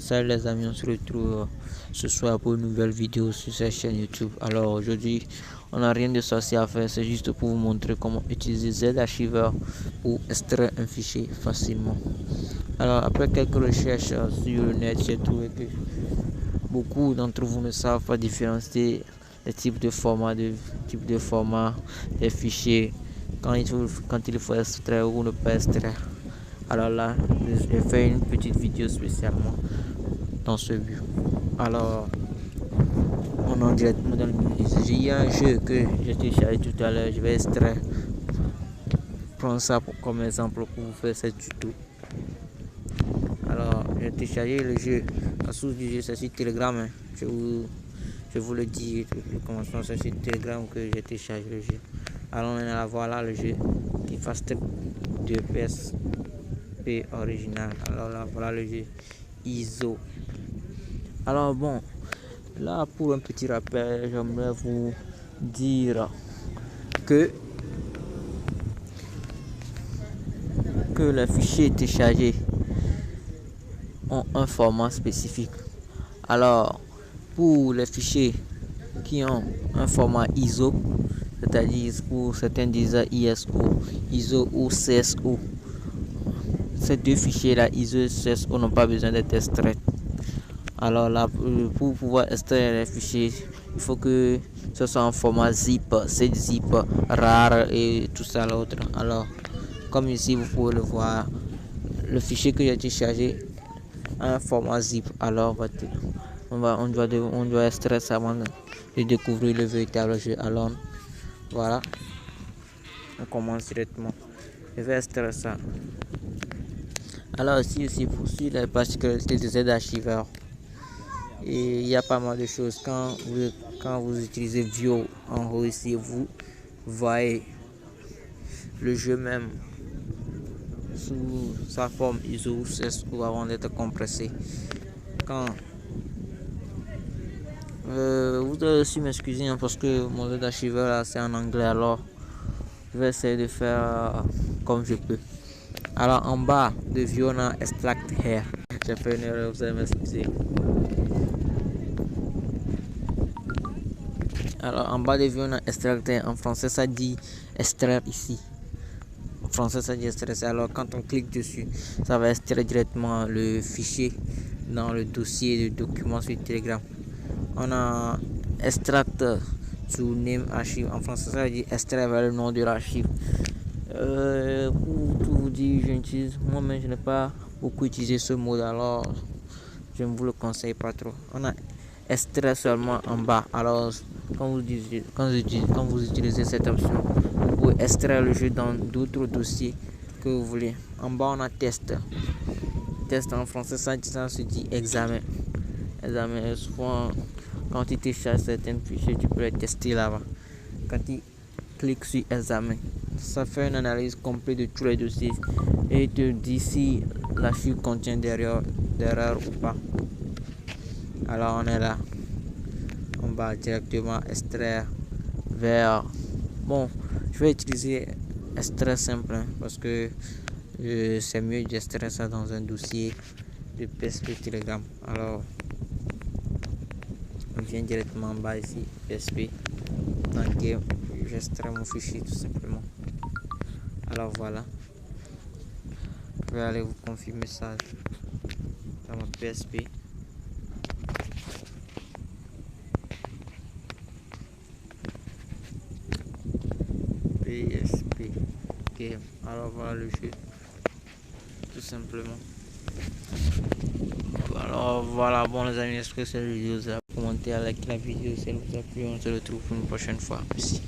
Salut les amis, on se retrouve ce soir pour une nouvelle vidéo sur cette chaîne YouTube. Alors aujourd'hui, on n'a rien de sorcier à faire, c'est juste pour vous montrer comment utiliser Z-Archiveur pour extraire un fichier facilement. Alors après quelques recherches sur le net, j'ai trouvé que beaucoup d'entre vous ne savent pas différencier les types de formats, des fichiers quand il faut extraire ou ne pas extraire. Alors là, j'ai fait une petite vidéo spécialement dans ce but. Alors, on en directement dans le menu. J'ai un jeu que j'ai téléchargé tout à l'heure. Je vais extraire. Prendre ça comme exemple pour vous faire ce tuto. Alors, j'ai téléchargé le jeu. La source du jeu, c'est sur Telegram. Hein. Je vous le dis, le commencement, c'est sur Telegram que j'ai téléchargé le jeu. Alors, on est là, voilà le jeu qui fasse de PSP original. Alors là, voilà le jeu ISO. Alors bon, là pour un petit rappel, j'aimerais vous dire que les fichiers téléchargés ont un format spécifique. Alors pour les fichiers qui ont un format ISO, c'est-à-dire pour certains disent ISO ou CSO, ces deux fichiers là, ISO et CSO, n'ont pas besoin d'être extraits. Alors là, pour pouvoir extraire les fichiers, il faut que ce soit en format zip, zip, rare et tout ça l'autre. Alors, comme ici vous pouvez le voir, le fichier que j'ai téléchargé a un format zip. Alors, on doit extraire ça avant de découvrir le véritable jeu. Alors, voilà, on commence directement. Je vais extraire ça. Alors aussi pour suivre les particularités de Z-Archiveur. Et il y a pas mal de choses quand vous utilisez Vio en haut ici, vous voyez le jeu même sous sa forme ISO ou CSO avant d'être compressé. Quand vous devez aussi m'excuser parce que mon jeu d'archiveur là c'est en anglais, alors je vais essayer de faire comme je peux. Alors en bas de Vio on a extract here. J'ai fait une erreur, vous allez m'excuser. Alors en bas de Vio on a extracteur, en français ça dit extraire ici. En français ça dit extraire. Alors quand on clique dessus, ça va extraire directement le fichier dans le dossier de documents sur Telegram. On a extract to name archive. En français ça dit extraire vers le nom de l'archive. Pour tout vous dire, moi-même je n'ai pas beaucoup utilisé ce mode, alors je ne vous le conseille pas trop. On a extrait seulement en bas. Alors quand vous utilisez cette option, vous pouvez extraire le jeu dans d'autres dossiers que vous voulez. En bas on a test en français, ça se dit examen. Souvent quand tu télécharges certains fichiers, tu peux les tester là-bas. Quand tu cliques sur examen, ça fait une analyse complète de tous les dossiers et te dit si l'archive contient d'erreurs ou pas. Alors on est là, on va directement extraire vers, bon, je vais utiliser extrait simple parce que c'est mieux d'extraire ça dans un dossier de PSP Telegram. Alors on vient directement en bas ici, PSP, dans game, j'extrais mon fichier tout simplement. Alors voilà, je vais aller vous confirmer ça dans mon PSP. Game. Alors voilà le jeu, tout simplement. Alors voilà, bon les amis, est-ce que cette vidéo vous a commenté, like la vidéo si elle vous a plu, on se retrouve pour une prochaine fois. Merci.